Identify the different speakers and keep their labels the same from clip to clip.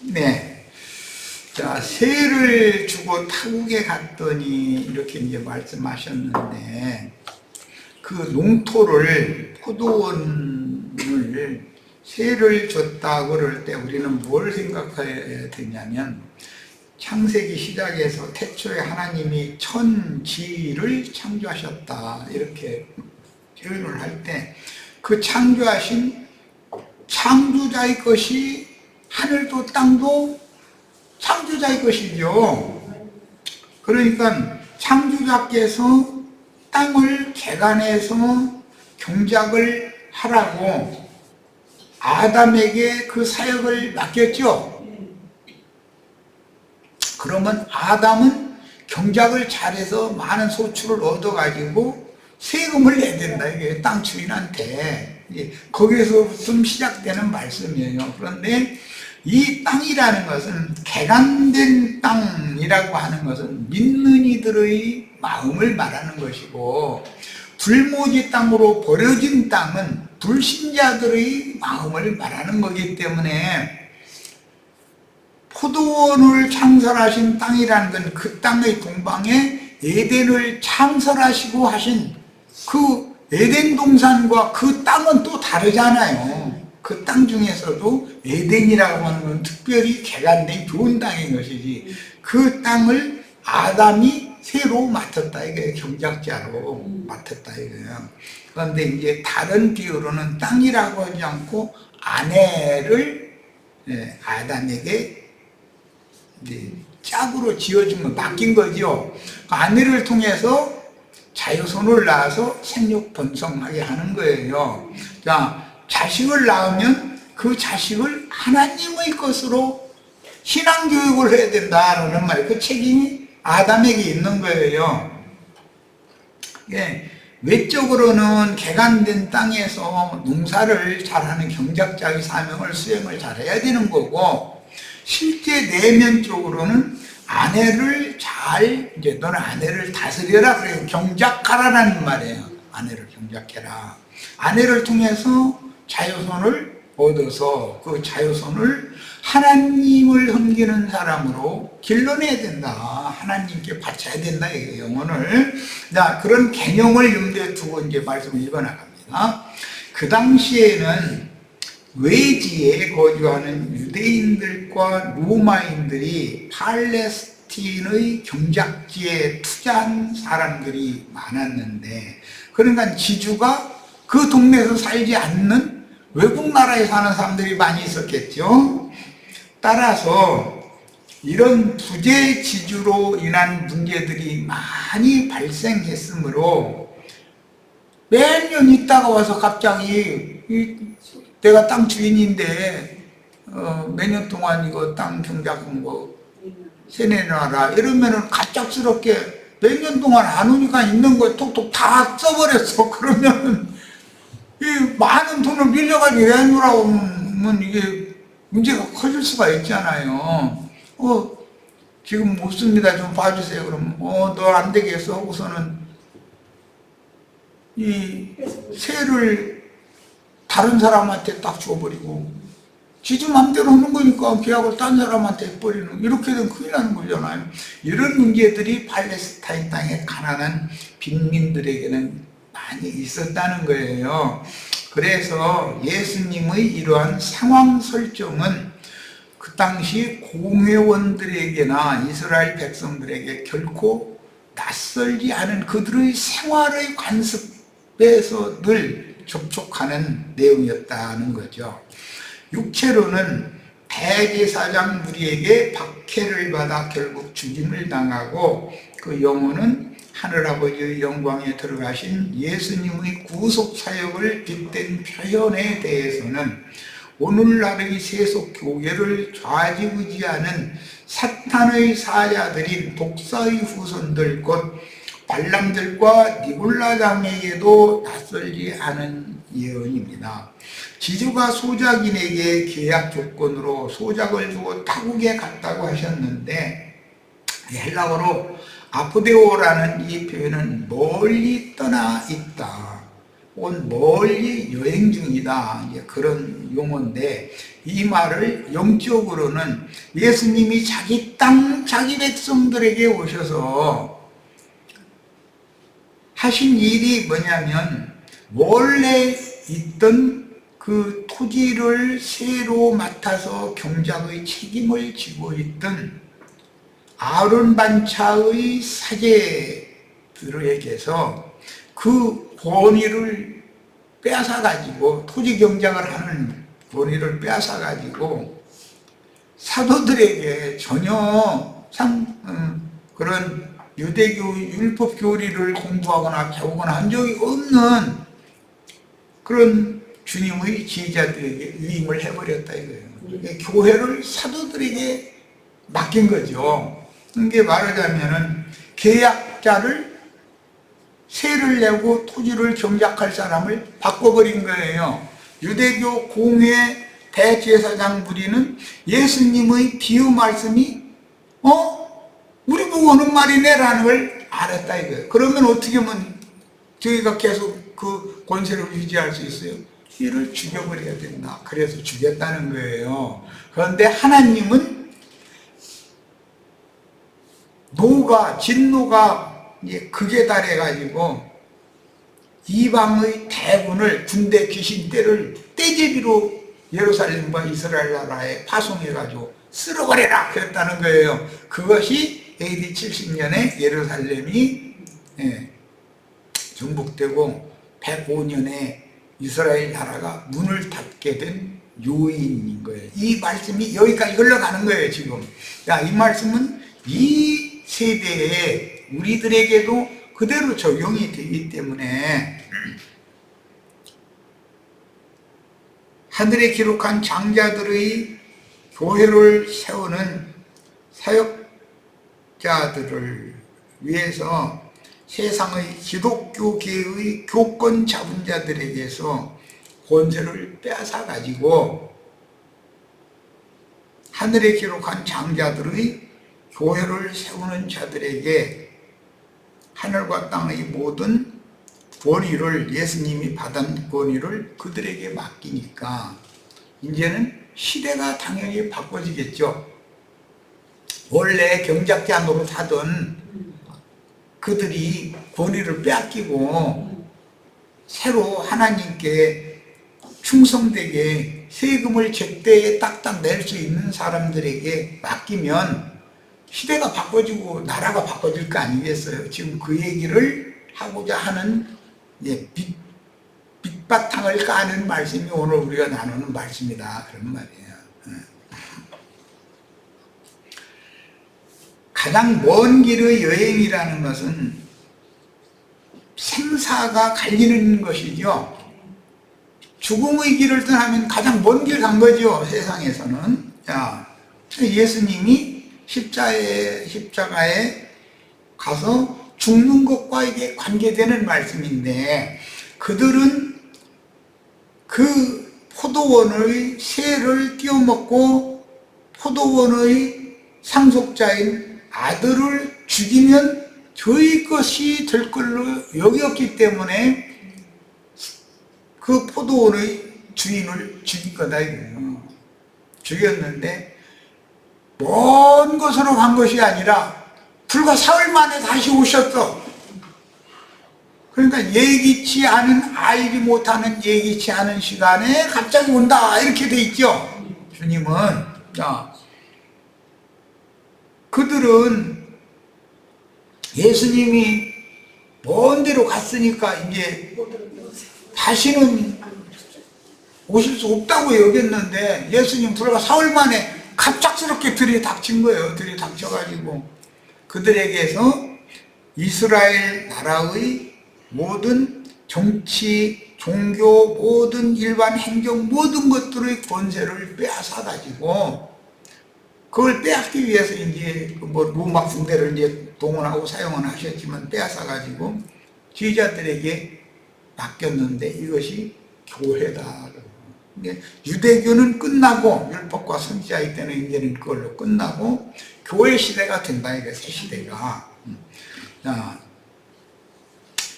Speaker 1: 네. 자, 새를 주고 타국에 갔더니 이렇게 이제 말씀하셨는데, 그 농토를, 포도원을 새를 줬다 그럴 때 우리는 뭘 생각해야 되냐면, 창세기 시작에서 태초에 하나님이 천지를 창조하셨다 이렇게 표현을 할 때, 그 창조하신 창조자의 것이 하늘도 땅도 창조자의 것이죠. 그러니까 창조자께서 땅을 개간해서 경작을 하라고 아담에게 그 사역을 맡겼죠. 그러면 아담은 경작을 잘해서 많은 소출을 얻어가지고 세금을 내야 된다. 이게 땅 주인한테. 거기에서 좀 시작되는 말씀이에요. 그런데 이 땅이라는 것은 개간된 땅이라고 하는 것은 믿는 이들의 마음을 말하는 것이고, 불모지 땅으로 버려진 땅은 불신자들의 마음을 말하는 거기 때문에, 포도원을 창설하신 땅이라는 건 그 땅의 동방에 에덴을 창설하시고 하신 그 에덴 동산과 그 땅은 또 다르잖아요. 그 땅 중에서도 에덴이라고 하는 건 특별히 개간된 좋은 땅인 것이지, 그 땅을 아담이 새로 맡았다 이거예요. 경작자로 맡았다 이거예요. 그런데 이제 다른 비유로는 땅이라고 하지 않고 아내를 아담에게 이제 짝으로 지어준 거, 맡긴 거죠. 아내를 통해서 자유손을 낳아서 생육 번성하게 하는 거예요. 자, 자식을 낳으면 그 자식을 하나님의 것으로 신앙교육을 해야 된다는 말, 그 책임이 아담에게 있는 거예요. 예, 외적으로는 개간된 땅에서 농사를 잘하는 경작자의 사명을 수행을 잘해야 되는 거고, 실제 내면적으로는 아내를 잘, 이제 너는 아내를 다스려라, 그래요. 경작하라라는 말이에요. 아내를 경작해라. 아내를 통해서 자유손을 얻어서 그 자유손을 하나님을 섬기는 사람으로 길러내야 된다. 하나님께 바쳐야 된다. 이게 영혼을. 자, 그런 개념을 염두에 두고 이제 말씀을 읽어나갑니다. 그 당시에는 외지에 거주하는 유대인들과 로마인들이 팔레스틴의 경작지에 투자한 사람들이 많았는데, 그러니까 지주가 그 동네에서 살지 않는 외국 나라에 사는 사람들이 많이 있었겠죠. 따라서 이런 부재지주로 인한 문제들이 많이 발생했으므로 몇 년 있다가 와서 갑자기 내가 땅 주인인데 몇 년 동안 이거 땅 경작한 거 세내놔라 이러면은 갑작스럽게 몇 년 동안 안 오니까 있는 거 톡톡 다 써버렸어. 그러면 이 많은 돈을 밀려가지고 내놓으라고 하면 이게 문제가 커질 수가 있잖아요. 지금 못 씁니다. 좀 봐주세요. 그러면 너 안 되겠어 하고서는 이 세를 다른 사람한테 딱 줘버리고, 지주 맘대로 하는 거니까 계약을 딴 사람한테 해버리는, 이렇게 되면 큰일 나는 거잖아요. 이런 문제들이 팔레스타인 땅의 가난한 빈민들에게는 많이 있었다는 거예요. 그래서 예수님의 이러한 상황 설정은 그 당시 공회원들에게나 이스라엘 백성들에게 결코 낯설지 않은 그들의 생활의 관습에서 늘 접촉하는 내용이었다는 거죠. 육체로는 대제사장 무리에게 박해를 받아 결국 죽임을 당하고, 그 영혼은 하늘아버지의 영광에 들어가신 예수님의 구속사역을 빗댄 표현에 대해서는 오늘날의 세속 교계를 좌지우지하는 사탄의 사자들인 독사의 후손들 곧 발람들과 니골라당에게도 낯설지 않은 예언입니다. 지주가 소작인에게 계약 조건으로 소작을 주고 타국에 갔다고 하셨는데, 헬라어로 아포데오라는 이 표현은 멀리 떠나 있다, 혹은 멀리 여행 중이다. 이제 그런 용어인데, 이 말을 영적으로는 예수님이 자기 땅, 자기 백성들에게 오셔서 하신 일이 뭐냐면, 원래 있던 그 토지를 새로 맡아서 경작의 책임을 지고 있던 아론 반차의 사제들에게서 그 권위를 빼앗아가지고, 토지 경작을 하는 권위를 빼앗아가지고 사도들에게 전혀 그런 유대교 율법 교리를 공부하거나 배우거나 한 적이 없는 그런 주님의 제자들에게 위임을 해버렸다 이거예요. 교회를 사도들에게 맡긴 거죠. 이게 말하자면은 계약자를 세를 내고 토지를 경작할 사람을 바꿔버린 거예요. 유대교 공회 대제사장 무리는 예수님의 비유 말씀이 우리 보고 하는 말이네 라는 걸 알았다 이거예요. 그러면 어떻게 하면 저희가 계속 그 권세를 유지할 수 있어요? 이를 죽여버려야 된다. 그래서 죽였다는 거예요. 그런데 하나님은 진노가 이제 극에 달해가지고 이방의 대군을, 군대 귀신떼를 떼제비로 예루살렘과 이스라엘 나라에 파송해가지고 쓸어버려라 그랬다는 거예요. 그것이 AD 70년에 예루살렘이 정복되고 105년에 이스라엘 나라가 문을 닫게 된 요인인 거예요. 이 말씀이 여기까지 흘러가는 거예요 지금. 이 말씀은 이 세대에 우리들에게도 그대로 적용이 되기 때문에 하늘에 기록한 장자들의 교회를 세우는 사역자들을 위해서 세상의 기독교계의 교권 잡은 자들에게서 권세를 빼앗아 가지고 하늘에 기록한 장자들의 교회를 세우는 자들에게 하늘과 땅의 모든 권위를, 예수님이 받은 권위를 그들에게 맡기니까 이제는 시대가 당연히 바꿔지겠죠. 원래 경작자 노릇하던 그들이 권위를 빼앗기고 새로 하나님께 충성되게 세금을 제때에 딱딱 낼 수 있는 사람들에게 맡기면 시대가 바꿔지고 나라가 바꿔질 거 아니겠어요? 지금 그 얘기를 하고자 하는 밑바탕을 까는 말씀이 오늘 우리가 나누는 말씀이다 그런 말이에요. 가장 먼 길의 여행이라는 것은 생사가 갈리는 것이죠. 죽음의 길을 떠나면 가장 먼 길 간 거죠, 세상에서는. 예수님이 십자가에 가서 죽는 것과 이게 관계되는 말씀인데, 그들은 그 포도원의 새를 띄워먹고 포도원의 상속자인 아들을 죽이면 저희 것이 될 걸로 여겼기 때문에 그 포도원의 주인을 죽인 거다 이거예요. 죽였는데 먼 곳으로 간 것이 아니라 불과 사흘 만에 다시 오셨어. 그러니까 예기치 않은, 알지 못하는 예기치 않은 시간에 갑자기 온다 이렇게 돼 있죠. 주님은. 그들은 예수님이 먼 데로 갔으니까 이제 다시는 오실 수 없다고 여겼는데, 예수님 불과 사흘 만에 갑작스럽게 들이닥친 거예요. 들이닥쳐가지고 그들에게서 이스라엘 나라의 모든 정치, 종교, 모든 일반 행정, 모든 것들의 권세를 빼앗아가지고, 그걸 빼앗기 위해서 이제 로마 군대를 이제 동원하고 사용은 하셨지만 빼앗아가지고 지휘자들에게 맡겼는데, 이것이 교회다. 유대교는 끝나고, 율법과 선지자의 때는 이제는 그걸로 끝나고 교회 시대가 된다 이거, 새 시대가.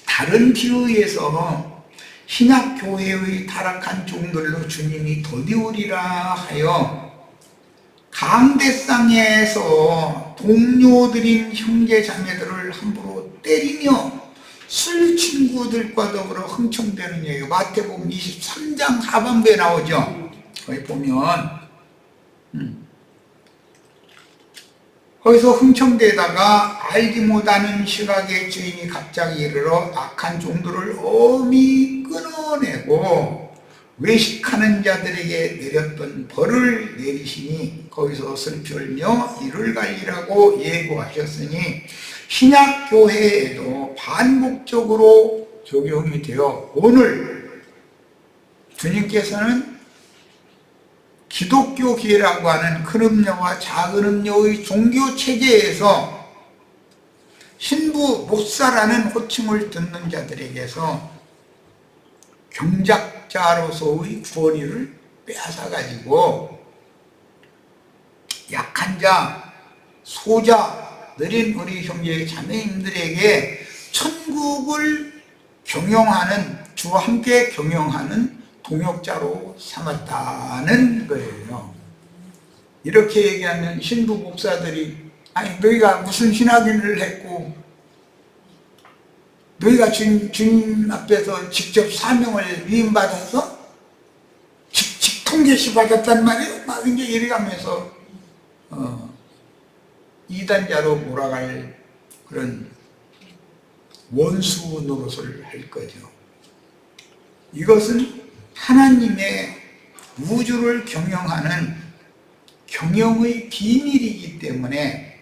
Speaker 1: 다른 비유에서 신약교회의 타락한 종들로 주님이 더디우리라 하여 강대상에서 동료들인 형제 자매들을 함부로 때리며 술 친구들과 더불어 흥청대는 얘기예요. 마태복음 23장 하반부에 나오죠. 거기 보면 거기서 흥청대다가 알지 못하는 시각의 주인이 갑자기 이르러 악한 종들을 엄히 끊어내고 외식하는 자들에게 내렸던 벌을 내리시니 거기서 슬피 울며 이를 갈리라고 예고하셨으니 신약교회에도 반복적으로 적용이 되어 오늘 주님께서는 기독교 교회라고 하는 큰 음료와 작은 음료의 종교 체제에서 신부 목사라는 호칭을 듣는 자들에게서 경작자로서의 권위를 빼앗아가지고 약한 자, 소자, 느린 우리 형제 자매님들에게 천국을 경영하는, 주와 함께 경영하는 동역자로 삼았다는 거예요. 이렇게 얘기하면 신부 목사들이 아니 너희가 무슨 신학인을 했고 너희가 주님 앞에서 직접 사명을 위임받아서 직통계시 받았단 말이에요. 막 이제 이래가면서 이단자로 몰아갈 그런 원수 노릇을 할 거죠. 이것은 하나님의 우주를 경영하는 경영의 비밀이기 때문에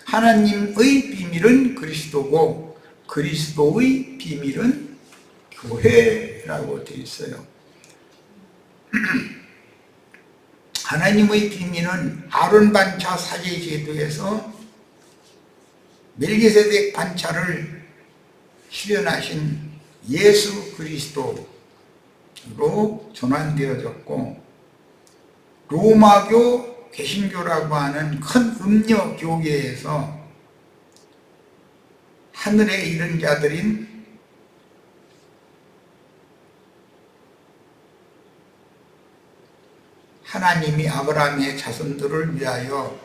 Speaker 1: 하나님의 비밀은 그리스도고 그리스도의 비밀은 교회라고 되어 있어요. 하나님의 비밀은 아론 반차 사제 제도에서 멜기세덱 반차를 실현하신 예수 그리스도로 전환되어졌고 로마교 개신교라고 하는 큰 음녀 교계에서 하늘에 이른 자들인 하나님이 아브라함의 자손들을 위하여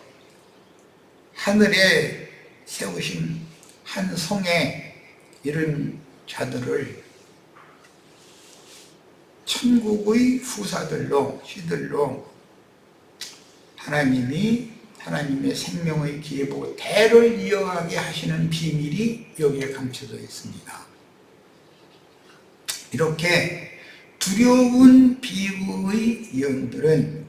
Speaker 1: 하늘에 세우신 한 성에 이른 자들을 천국의 후사들로 시들로 하나님이 하나님의 생명의 기회보 대를 이어가게 하시는 비밀이 여기에 감춰져 있습니다. 이렇게 두려운 비유의 예언들은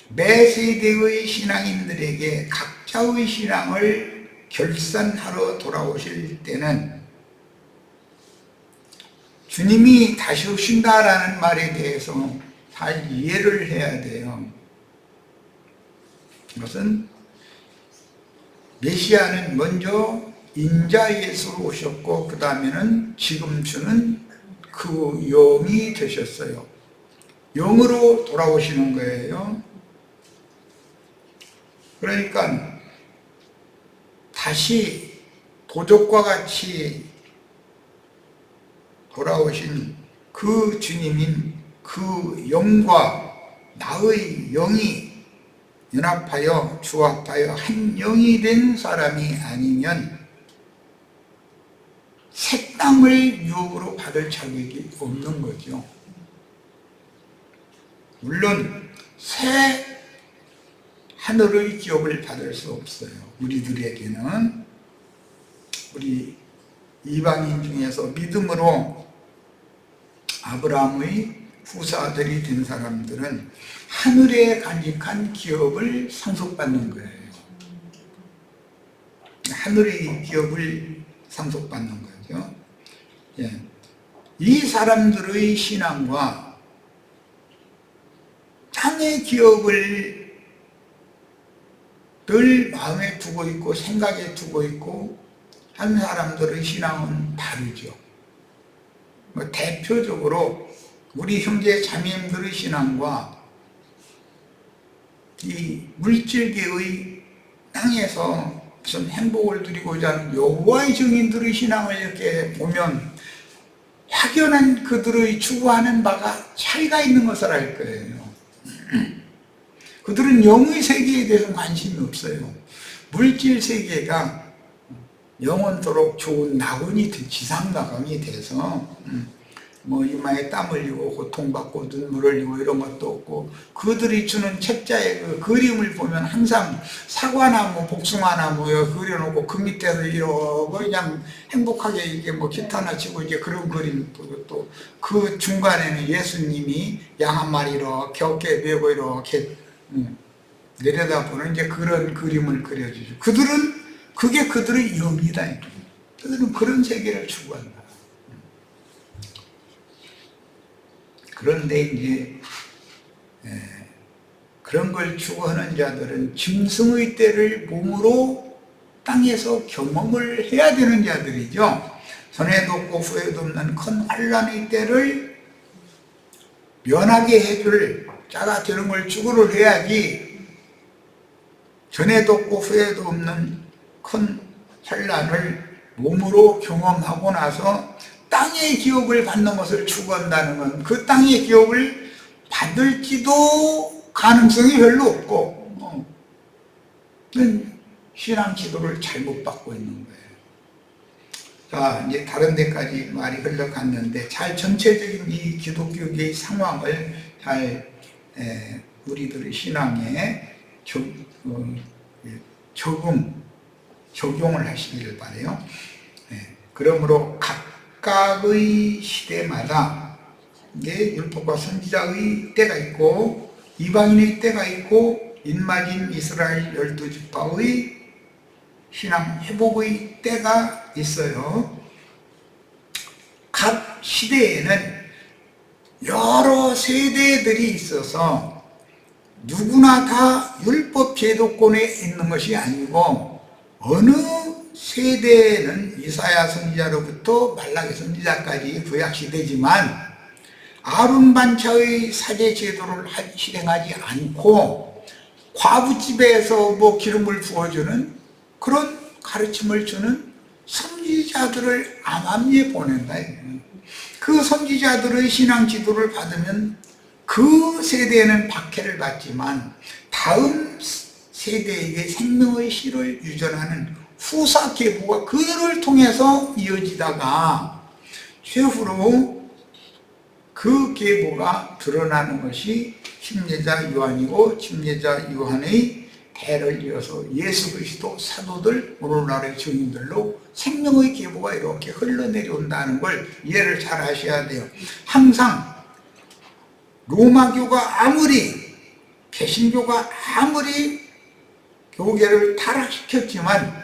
Speaker 1: 매 세대의 신앙인들에게 각자의 신앙을 결산하러 돌아오실 때는 주님이 다시 오신다라는 말에 대해서 잘 이해를 해야 돼요. 이것은 메시아는 먼저 인자 예수로 오셨고 그 다음에는 지금 주는 그 영이 되셨어요. 영으로 돌아오시는 거예요. 그러니까 다시 도적과 같이 돌아오신 그 주님인 그 영과 나의 영이 연합하여 조합하여 한 영이 된 사람이 아니면 새 땅을 유업으로 받을 자격이 없는 거죠. 물론 새 하늘의 기업을 받을 수 없어요. 우리들에게는 우리 이방인 중에서 믿음으로 아브라함의 후사들이 된 사람들은 하늘에 간직한 기업을 상속받는 거예요. 하늘의 기업을 상속받는 거죠. 예. 이 사람들의 신앙과 땅의 기업을 늘 마음에 두고 있고 생각에 두고 있고 한 사람들의 신앙은 다르죠. 대표적으로 우리 형제 자매님들의 신앙과 이 물질계의 땅에서 무슨 행복을 누리고자 하는 여호와의 증인들의 신앙을 이렇게 보면 확연한 그들의 추구하는 바가 차이가 있는 것을 알 거예요. 그들은 영의 세계에 대해서 관심이 없어요. 물질 세계가 영원토록 좋은 낙원이 지상낙원이 돼서 뭐 이마에 땀 흘리고 고통받고 눈물 흘리고 이런 것도 없고, 그들이 주는 책자의 그 그림을 보면 항상 사과나무 복숭아나무 그려놓고 그 밑에서 이러고 그냥 행복하게 이게 뭐 기타나 치고 이제 그런 그림 보고, 또 그 중간에는 예수님이 양 한 마리 이렇게 어깨에 메고 이렇게 내려다보는 이제 그런 그림을 그려주죠. 그들은 그게 그들의 영이다. 그들은 그런 세계를 추구한다. 그런데 이제 그런 걸 추구하는 자들은 짐승의 때를 몸으로 땅에서 경험을 해야 되는 자들이죠. 전에도 없고 후에도 없는 큰 환란의 때를 면하게 해줄 자가 되는 걸 추구를 해야지, 전에도 없고 후에도 없는 큰 환란을 몸으로 경험하고 나서 땅의 기업을 받는 것을 추구한다는 건 그 땅의 기업을 받을지도 가능성이 별로 없고, 신앙 지도를 잘못 받고 있는 거예요. 자, 이제 다른 데까지 말이 흘러갔는데, 잘 전체적인 이 기독교계의 상황을 잘 우리들의 신앙에 적용을 하시기를 바라요. 그러므로 각각의 시대마다 이게 율법과 선지자의 때가 있고, 이방인의 때가 있고, 인마진 이스라엘 12지파의 신앙 회복의 때가 있어요. 각 시대에는 여러 세대들이 있어서 누구나 다 율법 제도권에 있는 것이 아니고, 어느 세대에는 이사야 선지자로부터 말라기 선지자까지 구약 시대지만 아론 반차의 사제 제도를 실행하지 않고 과부집에서 뭐 기름을 부어주는 그런 가르침을 주는 선지자들을 암암리에 보낸다. 그 선지자들의 신앙 지도를 받으면 그 세대에는 박해를 받지만 다음 세대에게 생명의 씨를 유전하는 후사 계보가 그들을 통해서 이어지다가 최후로 그 계보가 드러나는 것이 침례자 요한이고, 침례자 요한의 대를 이어서 예수 그리스도 사도들, 오늘날의 증인들로 생명의 계보가 이렇게 흘러내려온다는 걸 이해를 잘 하셔야 돼요. 항상 로마교가 아무리, 개신교가 아무리 교계를 타락시켰지만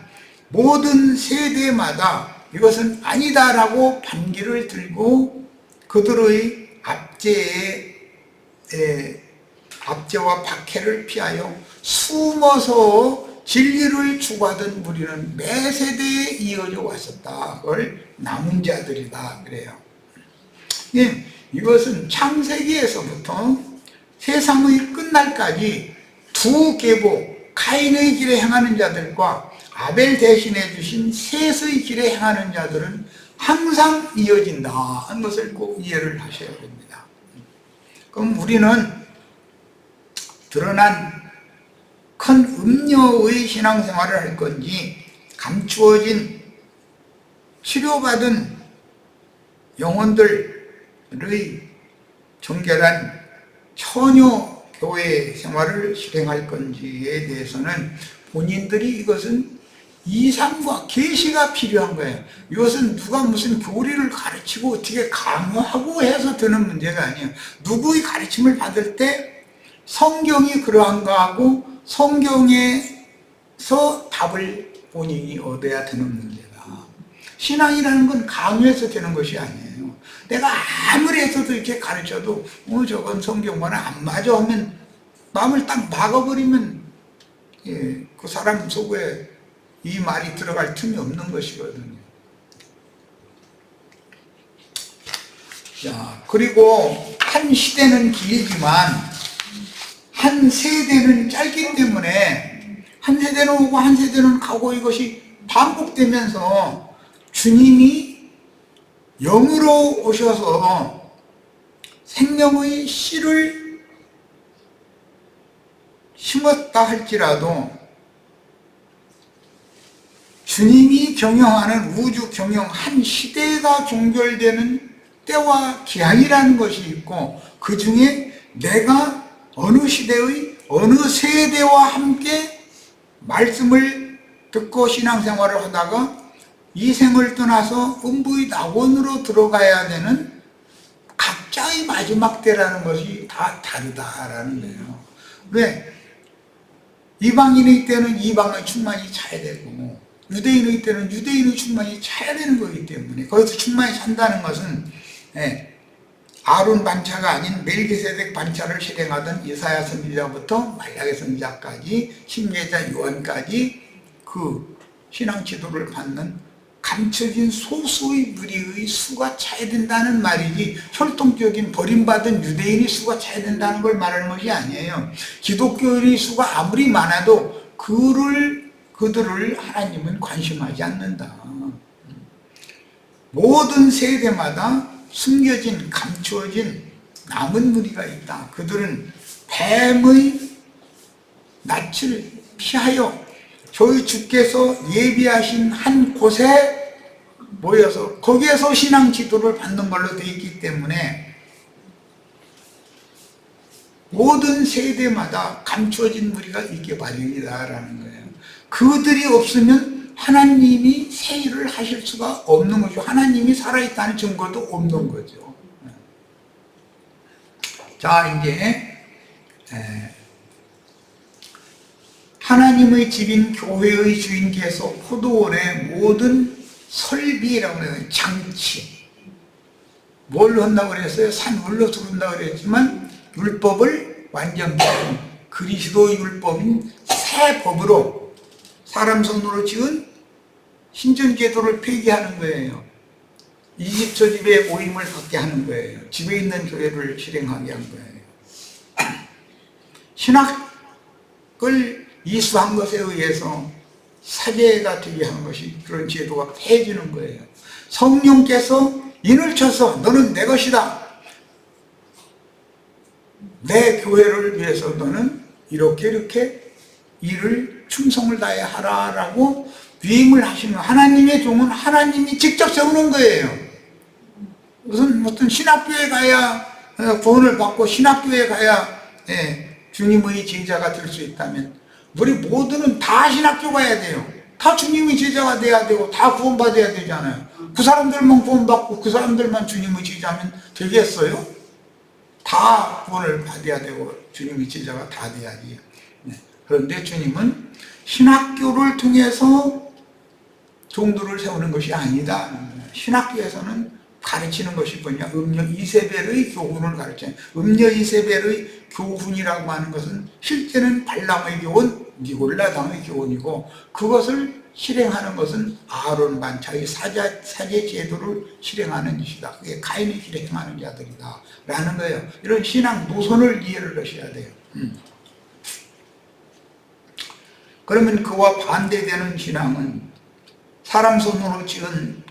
Speaker 1: 모든 세대마다 이것은 아니다라고 반기를 들고 그들의 압제와 박해를 피하여 숨어서 진리를 추구하던 무리는 매 세대에 이어져 왔었다. 그걸 남은 자들이다 그래요. 이것은 창세기에서부터 세상의 끝날까지 두 계보, 가인의 길에 행하는 자들과 아벨 대신해 주신 셋의 길에 행하는 자들은 항상 이어진다 하는 것을 꼭 이해를 하셔야 됩니다. 그럼 우리는 드러난 큰 음녀의 신앙생활을 할 건지, 감추어진 치료받은 영혼들의 정결한 처녀 교회 생활을 실행할 건지에 대해서는 본인들이 이것은 이상과 계시가 필요한 거예요. 이것은 누가 무슨 교리를 가르치고 어떻게 강요하고 해서 드는 문제가 아니에요. 누구의 가르침을 받을 때 성경이 그러한가 하고 성경에서 답을 본인이 얻어야 되는 문제다. 신앙이라는 건 강요해서 되는 것이 아니에요. 내가 아무리 해서도 이렇게 가르쳐도 저건 성경과는 안 맞아 하면 마음을 딱 막아버리면 그 사람 속에 이 말이 들어갈 틈이 없는 것이거든요. 자, 그리고 한 시대는 길지만 한 세대는 짧기 때문에 한 세대는 오고 한 세대는 가고 이것이 반복되면서 주님이 영으로 오셔서 생명의 씨를 심었다 할지라도 주님이 경영하는 우주 경영 한 시대가 종결되는 때와 기한이라는 것이 있고, 그 중에 내가 어느 시대의 어느 세대와 함께 말씀을 듣고 신앙생활을 하다가 이 생을 떠나서 음부의 낙원으로 들어가야 되는 각자의 마지막 때라는 것이 다 다르다라는 거예요. 왜? 이방인의 때는 이방의 충만히 차야 되고, 유대인의 때는 유대인의 충만히 차야 되는 거기 때문에, 거기서 충만히 찬다는 것은 아론 반차가 아닌 멜기세덱 반차를 실행하던 이사야 선지자부터 말라기 선지자까지 신예자 요한까지 그 신앙 지도를 받는 감춰진 소수의 무리의 수가 차야 된다는 말이지, 혈통적인 버림받은 유대인의 수가 차야 된다는 걸 말하는 것이 아니에요. 기독교인의 수가 아무리 많아도 그들을 하나님은 관심하지 않는다. 모든 세대마다 숨겨진, 감추어진 남은 무리가 있다. 그들은 뱀의 낯을 피하여 저희 주께서 예비하신 한 곳에 모여서 거기에서 신앙 지도를 받는 걸로 되어 있기 때문에 모든 세대마다 감추어진 무리가 있게 마련이다라는 거예요. 그들이 없으면 하나님이 새 일을 하실 수가 없는 거죠. 하나님이 살아있다는 증거도 없는 거죠. 자, 이제 하나님의 집인 교회의 주인께서 포도원의 모든 설비라고 해요. 장치. 뭘 한다고 그랬어요? 산물로 두른다고 그랬지만 율법을 완전히 그리스도 율법인 새 법으로 사람 손으로 지은 신전제도를 폐기하는 거예요. 이집트 집에 모임을 갖게 하는 거예요. 집에 있는 교회를 실행하게 한 거예요. 신학을 이수한 것에 의해서 사제가 되게 한 것이, 그런 제도가 폐해지는 거예요. 성령께서 인을 쳐서 너는 내 것이다. 내 교회를 위해서 너는 이렇게 일을 충성을 다해 하라라고 위임을 하시는, 하나님의 종은 하나님이 직접 세우는 거예요. 무슨 어떤 신학교에 가야 구원을 받고 신학교에 가야 주님의 제자가 될 수 있다면, 우리 모두는 다 신학교 가야 돼요. 다 주님의 제자가 돼야 되고 다 구원받아야 되잖아요. 그 사람들만 구원받고 그 사람들만 주님의 제자면 되겠어요? 다 구원을 받아야 되고 주님의 제자가 다 돼야지. 그런데 주님은 신학교를 통해서 종들을 세우는 것이 아니다. 신학교에서는 가르치는 것이 뭐냐? 음녀 이세벨의 교훈을 가르쳐요. 음녀 이세벨의 교훈이라고 하는 것은 실제는 발람의 교훈, 니골라당의 교훈이고, 그것을 실행하는 것은 아론 반차의 사제 제도를 실행하는 짓이다. 그게 가인이 실행하는 자들이다 라는 거예요. 이런 신앙 노선을 이해를 하셔야 돼요. 그러면 그와 반대되는 신앙은 사람 손으로 지은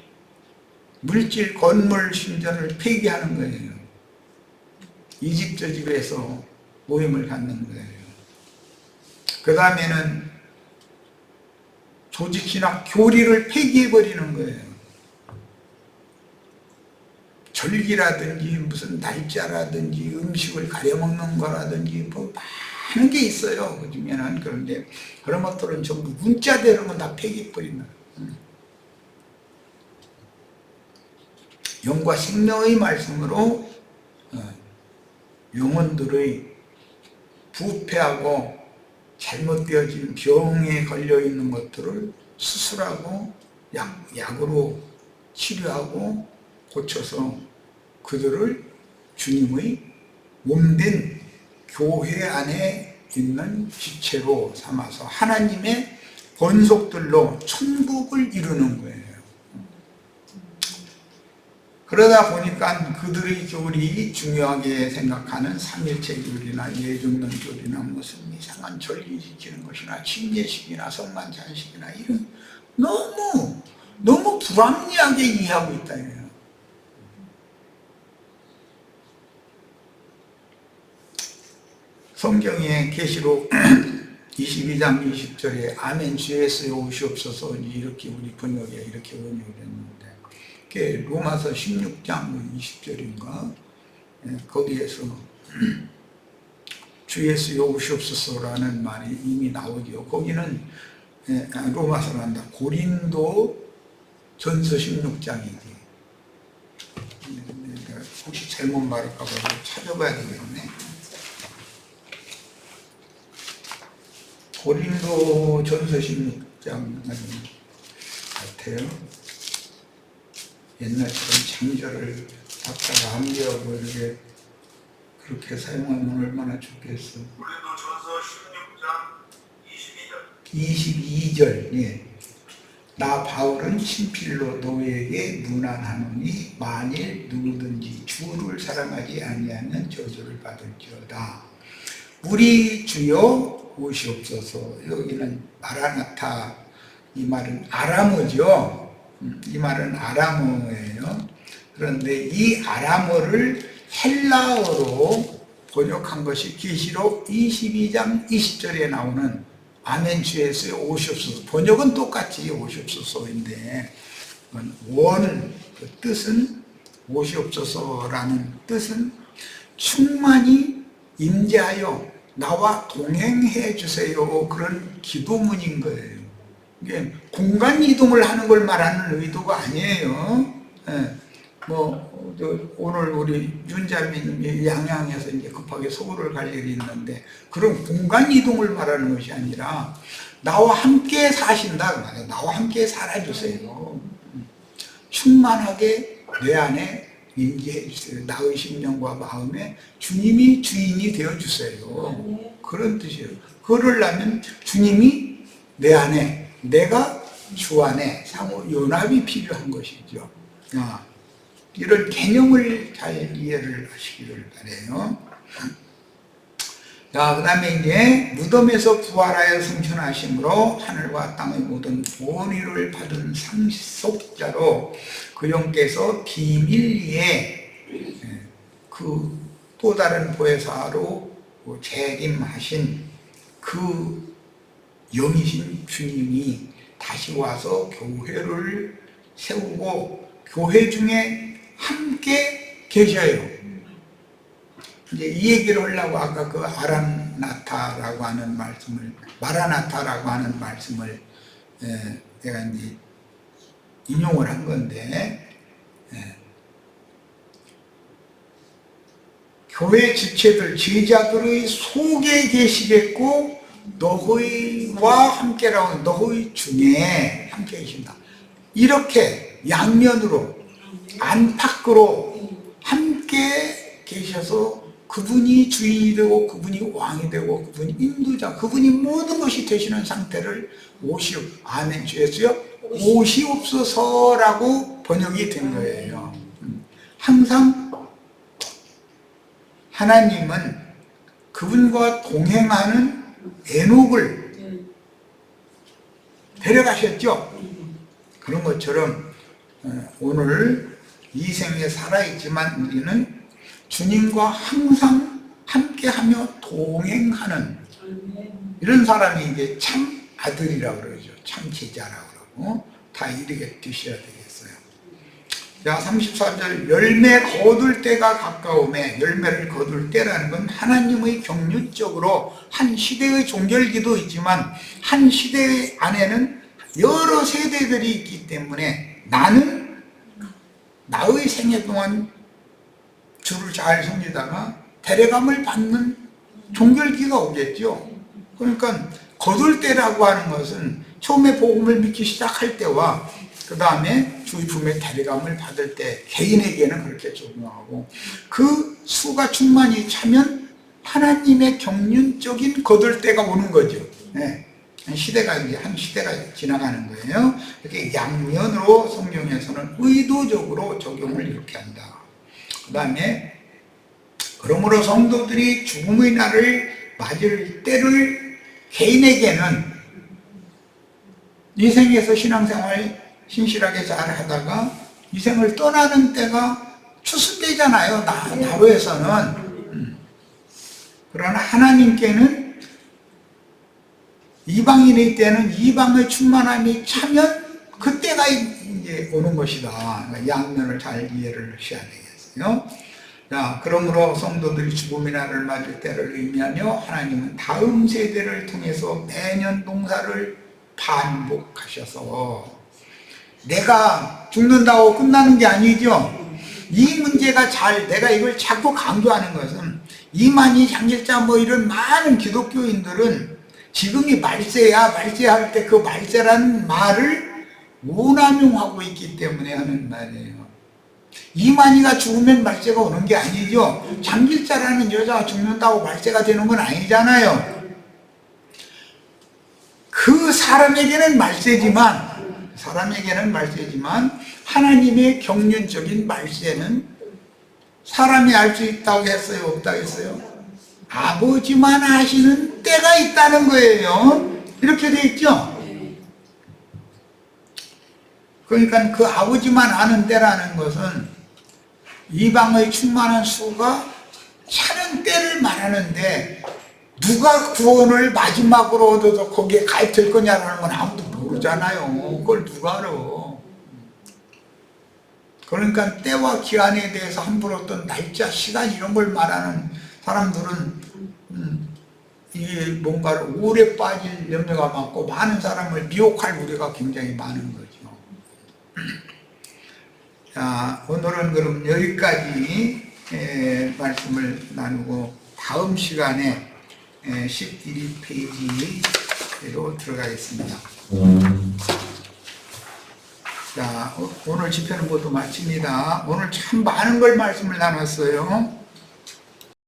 Speaker 1: 물질 건물 신전을 폐기하는 거예요. 이집트 집에서 모임을 갖는 거예요. 그 다음에는 조직신학 교리를 폐기해버리는 거예요. 절기라든지 무슨 날짜라든지 음식을 가려먹는 거라든지 뭐 많은 게 있어요. 그 중에는. 그런데 그런 것들은 전부 문자되는 건 다 폐기해버리는 거예요. 영과 생명의 말씀으로 영혼들의 부패하고 잘못되어진 병에 걸려있는 것들을 수술하고 약으로 치료하고 고쳐서 그들을 주님의 몸된 교회 안에 있는 지체로 삼아서 하나님의 권속들로 천국을 이루는 거예요. 그러다 보니까 그들의 교리, 중요하게 생각하는 삼일체 교리나 예중론 교리나 무슨 이상한 절기 지키는 것이나 침례식이나 성만찬식이나 이런 너무 불합리하게 이해하고 있다. 성경의 계시록 22장 20절에 아멘 주 예수여 오시옵소서 이렇게 우리 번역에 이렇게 번역을 했는데 그게 로마서 16장 20절인가 거기에서 주 예수여 오시옵소서라는 말이 이미 나오죠. 거기는 로마서로 한다. 고린도 전서 16장이지. 혹시 잘못 말할까 봐 찾아봐야 되겠네. 고린도 전서 16장 같아요. 옛날처럼 장절을 갖다가 암기하고 이렇게 그렇게 사용하면 얼마나 좋겠어.
Speaker 2: 고린도 전서 16장 22절.
Speaker 1: 22절. 예. 나 바울은 친필로 너에게 문안하노니 만일 누구든지 주를 사랑하지 아니하면 저주를 받을지어다. 우리 주여 오시옵소서. 여기는 마라나타, 이 말은 아람어죠. 이 말은 아람어예요. 그런데 이 아람어를 헬라어로 번역한 것이 계시록 22장 20절에 나오는 아멘 주 예수여 오시옵소서. 번역은 똑같이 오시옵소서인데 원 그 뜻은 오시옵소서라는 뜻은 충만히 임재하여 나와 동행해 주세요. 그런 기도문인 거예요. 이게 공간 이동을 하는 걸 말하는 의도가 아니에요. 오늘 우리 윤자민이 양양에서 이제 급하게 서울을 갈 일이 있는데 그런 공간 이동을 말하는 것이 아니라 나와 함께 사신다 그 말이에요. 나와 함께 살아주세요. 충만하게 내 안에 임재해 주세요. 나의 심령과 마음에 주님이 주인이 되어 주세요. 그런 뜻이에요. 그러려면 주님이 내 안에, 내가 주 안에 상호 연합이 필요한 것이죠. 이런 개념을 잘 이해를 하시기를 바라요. 자, 그 다음에 이제 무덤에서 부활하여 승천하심으로 하늘과 땅의 모든 본위를 받은 상속자로 그 영께서 비밀리에 그 또 다른 보혜사로 재림하신 그 영이신 주님이 다시 와서 교회를 세우고 교회 중에 함께 계셔요. 이제 이 얘기를 하려고 아까 그 아란나타라고 하는 말씀을, 마라나타라고 하는 말씀을 내가 이제 인용을 한 건데, 교회 지체들, 제자들의 속에 계시겠고, 너희와 함께라고, 너희 중에 함께 계신다. 이렇게 양면으로, 안팎으로 함께 계셔서 그분이 주인이 되고 그분이 왕이 되고 그분이 인도자, 그분이 모든 것이 되시는 상태를 아멘 주 예수여 오시옵소서라고 번역이 된 거예요. 항상 하나님은 그분과 동행하는 에녹을 데려가셨죠. 그런 것처럼 오늘 이 생에 살아있지만 우리는 주님과 항상 함께하며 동행하는 이런 사람이 이제 참 아들이라고 그러죠. 참 제자라고 그러고 다 이렇게 드셔야 되겠어요. 자, 34절 열매 거둘 때가 가까움에, 열매를 거둘 때라는 건 하나님의 경륜적으로 한 시대의 종결기도 있지만 한 시대 안에는 여러 세대들이 있기 때문에 나는 나의 생애 동안 주를 잘 섬기다가 데려감을 받는 종결기가 오겠죠. 그러니까 거둘 때라고 하는 것은 처음에 복음을 믿기 시작할 때와 그 다음에 주의 품에 데려감을 받을 때 개인에게는 그렇게 적용하고 그 수가 충만히 차면 하나님의 경륜적인 거둘 때가 오는 거죠. 시대가 이제 한 시대가 지나가는 거예요. 이렇게 양면으로 성경에서는 의도적으로 적용을 이렇게 한다. 그 다음에 그러므로 성도들이 죽음의 날을 맞을 때를 개인에게는 이 생에서 신앙생활 신실하게 잘 하다가 이 생을 떠나는 때가 추수 때잖아요. 나로에서는 그러나 하나님께는 이방인의 때는 이방의 충만함이 차면 그때가 이제 오는 것이다. 그러니까 양면을 잘 이해를 하셔야 되겠어요. 자, 그러므로 성도들이 죽음의 날을 맞을 때를 의미하며 하나님은 다음 세대를 통해서 매년 농사를 반복하셔서 내가 죽는다고 끝나는 게 아니죠. 이 문제가 내가 이걸 자꾸 강조하는 것은 이만희 장길자 뭐 이런 많은 기독교인들은 지금이 말세야, 말세할 때 그 말세라는 말을 오남용하고 있기 때문에 하는 말이에요. 이만희가 죽으면 말세가 오는 게 아니죠. 장길자라는 여자가 죽는다고 말세가 되는 건 아니잖아요. 그 사람에게는 말세지만 하나님의 경륜적인 말세는 사람이 알 수 있다고 했어요? 없다고 했어요? 아버지만 아시는 때가 있다는 거예요. 이렇게 돼 있죠? 그러니까 그 아버지만 아는 때라는 것은 이방의 충만한 수가 차는 때를 말하는데 누가 구원을 마지막으로 얻어서 거기에 가입될 거냐라는 건 아무도 모르잖아요. 그걸 누가 알아. 그러니까 때와 기한에 대해서 함부로 어떤 날짜, 시간 이런 걸 말하는 사람들은 이게 뭔가 오래 빠질 염려가 많고 많은 사람을 미혹할 우려가 굉장히 많은 거죠. 자, 오늘은 그럼 여기까지 말씀을 나누고 다음 시간에 11페이지로 들어가겠습니다. 자, 오늘 집회는 모두 마칩니다. 오늘 참 많은 걸 말씀을 나눴어요.